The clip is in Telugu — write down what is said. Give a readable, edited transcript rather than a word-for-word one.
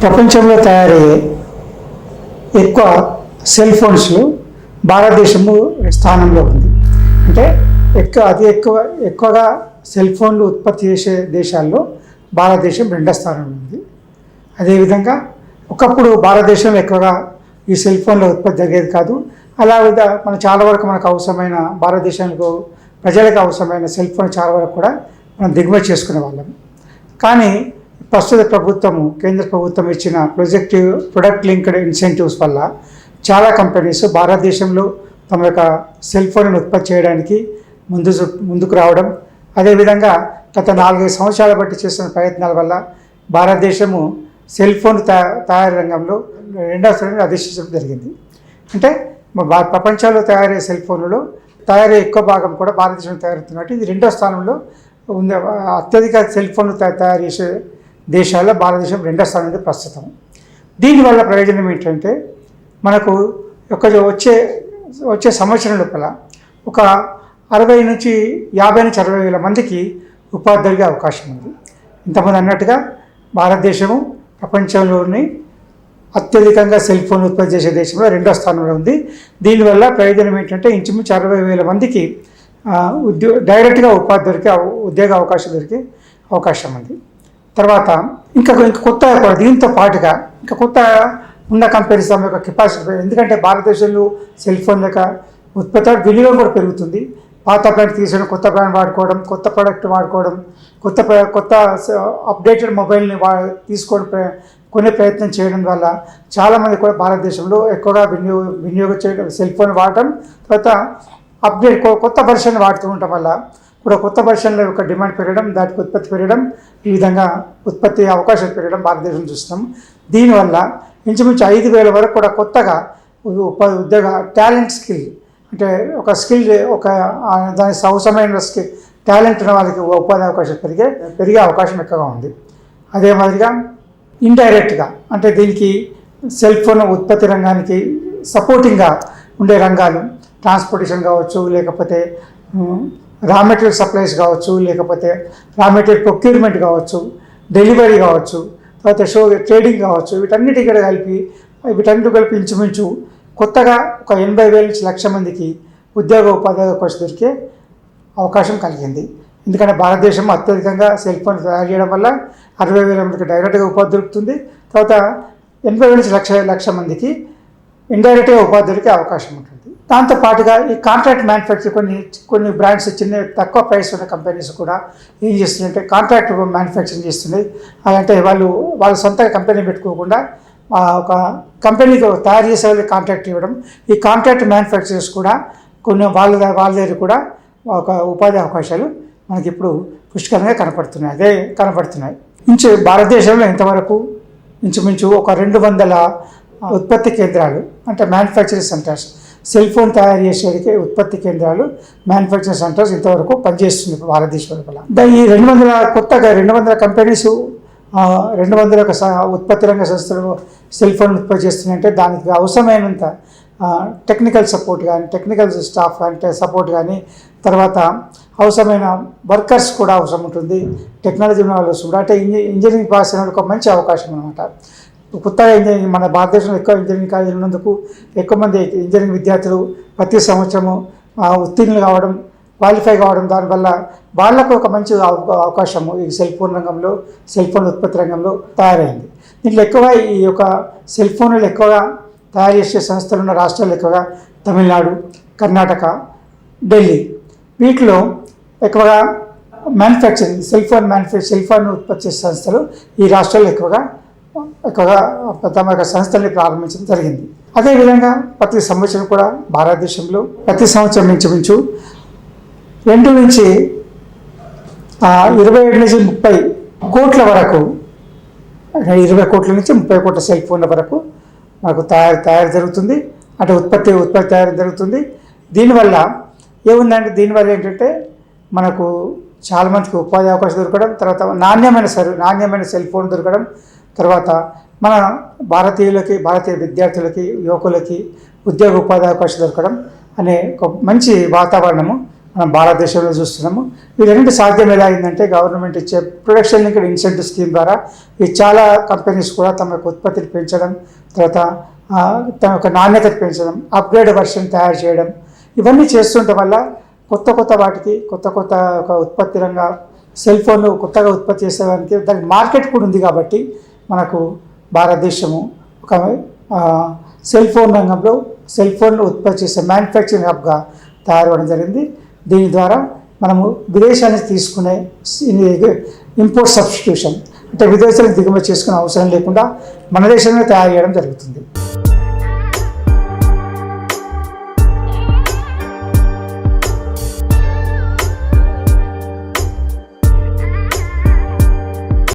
ప్రపంచంలో తయారయ్యే ఎక్కువ సెల్ ఫోన్స్లో భారతదేశము స్థానంలో ఉంది. అంటే ఎక్కువగా సెల్ ఫోన్లు ఉత్పత్తి చేసే దేశాల్లో భారతదేశం రెండో స్థానంలో ఉంది. అదేవిధంగా ఒకప్పుడు భారతదేశంలో ఎక్కువగా ఈ సెల్ ఫోన్ల ఉత్పత్తి జరిగేది కాదు. మన చాలా వరకు మనకు అవసరమైన భారతదేశానికి ప్రజలకు అవసరమైన సెల్ ఫోన్ చాలా వరకు కూడా మనం దిగుమతి చేసుకునే వాళ్ళం. కానీ ప్రస్తుత ప్రభుత్వము కేంద్ర ప్రభుత్వం ఇచ్చిన ప్రొడక్ట్ లింక్డ్ ఇన్సెంటివ్స్ వల్ల చాలా కంపెనీస్ భారతదేశంలో తమ యొక్క సెల్ ఫోన్ను ఉత్పత్తి చేయడానికి ముందుకు రావడం, అదేవిధంగా గత 4-5 సంవత్సరాల బట్టి చేస్తున్న ప్రయత్నాల వల్ల భారతదేశము సెల్ ఫోన్ తయారీ రంగంలో రెండవ స్థానాన్ని అధిష్టించడం జరిగింది. అంటే ప్రపంచంలో తయారయ్యే సెల్ ఫోన్లలో తయారయ్యే ఎక్కువ భాగం కూడా భారతదేశంలో తయారవుతున్నట్టు ఇది రెండో స్థానంలో ఉంది. అత్యధిక సెల్ ఫోన్లు తయారు చేసే దేశాల్లో భారతదేశం రెండో స్థానంలో ప్రస్తుతం. దీనివల్ల ప్రయోజనం ఏంటంటే మనకు వచ్చే సంవత్సరం లోపల ఒక 50 నుంచి 60 వేల మందికి ఉపాధి దొరికే అవకాశం ఉంది. ఇంతమంది అన్నట్టుగా భారతదేశము ప్రపంచంలోని అత్యధికంగా సెల్ ఫోన్ ఉత్పత్తి చేసే దేశంలో రెండో స్థానంలో ఉంది. దీనివల్ల ప్రయోజనం ఏంటంటే ఇంచుమించు 60 వేల మందికి డైరెక్ట్గా ఉద్యోగ అవకాశం దొరికే అవకాశం ఉంది. తర్వాత ఇంకా కొత్త దీంతో పాటుగా ఇంకా కొత్త ఉన్న కంపెనీస్ తమ యొక్క కెపాసిటీ, ఎందుకంటే భారతదేశంలో సెల్ ఫోన్ యొక్క ఉత్పత్తి వినియోగం కూడా పెరుగుతుంది. పాత బ్రాండ్ తీసుకుని కొత్త బ్రాండ్ వాడుకోవడం, కొత్త ప్రోడక్ట్ వాడుకోవడం, కొత్త అప్డేటెడ్ మొబైల్ని కొనే ప్రయత్నం చేయడం వల్ల చాలామంది కూడా భారతదేశంలో ఎక్కువగా వినియోగం చేయడం, సెల్ ఫోన్ వాడటం, తర్వాత కొత్త వెర్షన్ వాడుతూ ఉండటం వల్ల కూడా కొత్త వెర్షన్ల యొక్క డిమాండ్ పెరగడం, దానికి ఉత్పత్తి పెరగడం, ఈ విధంగా ఉత్పత్తి అవకాశాలు పెరగడం భారతదేశం చూస్తున్నాం. దీనివల్ల ఇంచుమించు 5,000 వరకు కూడా కొత్తగా ఉద్యోగ స్కిల్ అంటే ఒక స్కిల్ దానికి అవసరమైన టాలెంట్ ఉన్న వాళ్ళకి ఉపాధి అవకాశం పెరిగే అవకాశం ఎక్కువగా ఉంది. అదే మాదిరిగా ఇండైరెక్ట్గా అంటే దీనికి సెల్ ఫోన్ ఉత్పత్తి రంగానికి సపోర్టింగ్గా ఉండే రంగాలు ట్రాన్స్పోర్టేషన్ కావచ్చు, లేకపోతే రా మెటీరియల్ సప్లైస్ కావచ్చు, లేకపోతే రా మెటీరియల్ ప్రొక్యూర్మెంట్ కావచ్చు, డెలివరీ కావచ్చు, తర్వాత ట్రేడింగ్ కావచ్చు, వీటన్నిటి కలిపి ఇంచుమించు కొత్తగా ఒక 80,000 నుంచి 1,00,000 మందికి ఉపాధి అవకాశం దొరికే అవకాశం కలిగింది. ఎందుకంటే భారతదేశం అత్యధికంగా సెల్ ఫోన్ తయారు చేయడం వల్ల 60,000 మందికి డైరెక్ట్గా ఉపాధి దొరుకుతుంది. తర్వాత 80,000 నుంచి 1,00,000 మందికి ఇండైరెక్ట్గా ఉపాధి దొరికే అవకాశం ఉంటుంది. దాంతోపాటుగా ఈ కాంట్రాక్ట్ మ్యానుఫ్యాక్చర్ కొన్ని బ్రాండ్స్ తక్కువ ప్రైస్ ఉన్న కంపెనీస్ కూడా ఏం చేస్తున్నాయంటే కాంట్రాక్ట్ మ్యానుఫ్యాక్చరింగ్ చేస్తున్నాయి. అంటే వాళ్ళ సొంత కంపెనీ పెట్టుకోకుండా ఒక కంపెనీకి తయారు చేసే వాళ్ళకి కాంట్రాక్ట్ ఇవ్వడం, ఈ కాంట్రాక్ట్ మ్యానుఫ్యాక్చరర్స్ కూడా వాళ్ళ దగ్గర కూడా ఒక ఉపాధి అవకాశాలు మనకి ఇప్పుడు పుష్కలంగా కనపడుతున్నాయి. భారతదేశంలో ఇంతవరకు ఇంచుమించు ఒక 200 ఉత్పత్తి కేంద్రాలు అంటే మ్యానుఫ్యాక్చరింగ్ సెంటర్స్, సెల్ ఫోన్ తయారు చేసేటికి ఉత్పత్తి కేంద్రాలు, మ్యానుఫ్యాక్చరింగ్ సెంటర్స్ ఇంతవరకు పనిచేస్తుంది భారతదేశం లోపల. ఈ 200 కంపెనీస్ 200 ఉత్పత్తి రంగ సంస్థలు సెల్ ఫోన్ ఉత్పత్తి చేస్తున్నాయంటే దానికి అవసరమైనంత టెక్నికల్ సపోర్ట్ కానీ, టెక్నికల్ స్టాఫ్ అంటే సపోర్ట్ కానీ, తర్వాత అవసరమైన వర్కర్స్ కూడా అవసరం ఉంటుంది, టెక్నాలజీ ఉన్న వాళ్ళు వస్తుంది. అంటే ఇంజనీరింగ్ పాస్ అయిన ఒక మంచి అవకాశం అనమాట. కొత్తగా మన భారతదేశంలో ఎక్కువ ఇంజనీరింగ్ కాలేజీలు ఉన్నందుకు ఎక్కువ మంది ఇంజనీరింగ్ విద్యార్థులు ప్రతి సంవత్సరము ఉత్తీర్ణులు కావడం, క్వాలిఫై కావడం, దానివల్ల వాళ్ళకు ఒక మంచి అవకాశము ఈ సెల్ ఫోన్ ఉత్పత్తి రంగంలో తయారైంది. దీంట్లో ఎక్కువగా ఈ యొక్క సెల్ ఫోన్లు ఎక్కువగా తయారు చేసే సంస్థలు ఉన్న రాష్ట్రాలు ఎక్కువగా తమిళనాడు, కర్ణాటక, ఢిల్లీ. వీటిలో ఎక్కువగా సెల్ ఫోన్ ఉత్పత్తి చేసే సంస్థలు ఈ రాష్ట్రాల్లో ఎక్కువగా తమ యొక్క సంస్థల్ని ప్రారంభించడం జరిగింది. అదేవిధంగా ప్రతి సంవత్సరం కూడా భారతదేశంలో ప్రతి సంవత్సరం ఇంచుమించు 2 నుంచి 27 నుంచి 30 కోట్ల వరకు 20 కోట్ల నుంచి 30 కోట్ల సెల్ ఫోన్ల వరకు మనకు తయారు జరుగుతుంది. అంటే ఉత్పత్తి తయారు జరుగుతుంది. దీనివల్ల దీనివల్ల ఏంటంటే మనకు చాలామందికి ఉపాధి అవకాశం దొరకడం, తర్వాత నాణ్యమైన సెల్ ఫోన్ దొరకడం, తర్వాత మన భారతీయ విద్యార్థులకి, యువకులకి ఉపాధి అవకాశం దొరకడం అనే ఒక మంచి వాతావరణము మనం భారతదేశంలో చూస్తున్నాము. వీటన్నిటి సాధ్యం ఎలా అయిందంటే గవర్నమెంట్ ఇచ్చే ప్రొడక్షన్ లింక్డ్ ఇన్సెంటివ్ స్కీమ్ ద్వారా ఈ చాలా కంపెనీస్ కూడా తమ యొక్క ఉత్పత్తిని పెంచడం, తర్వాత తమ యొక్క నాణ్యతను పెంచడం, అప్గ్రేడ్ వర్షన్ తయారు చేయడం, ఇవన్నీ చేస్తుండటం వల్ల కొత్త వాటికి కొత్త ఒక ఉత్పత్తి రంగ సెల్ ఫోన్లు కొత్తగా ఉత్పత్తి చేసేదానికి దానికి మార్కెట్ కూడా ఉంది. కాబట్టి మనకు భారతదేశము ఒక సెల్ ఫోన్ రంగంలో సెల్ ఫోన్లు ఉత్పత్తి చేసే మ్యానుఫ్యాక్చరింగ్ హబ్గా తయారవడం జరిగింది. దీని ద్వారా మనము విదేశాల నుంచి తీసుకునే ఇంపోర్ట్ సబ్స్టిట్యూషన్ అంటే విదేశాలకు దిగుమతి చేసుకునే అవసరం లేకుండా మన దేశంలో తయారు చేయడం జరుగుతుంది.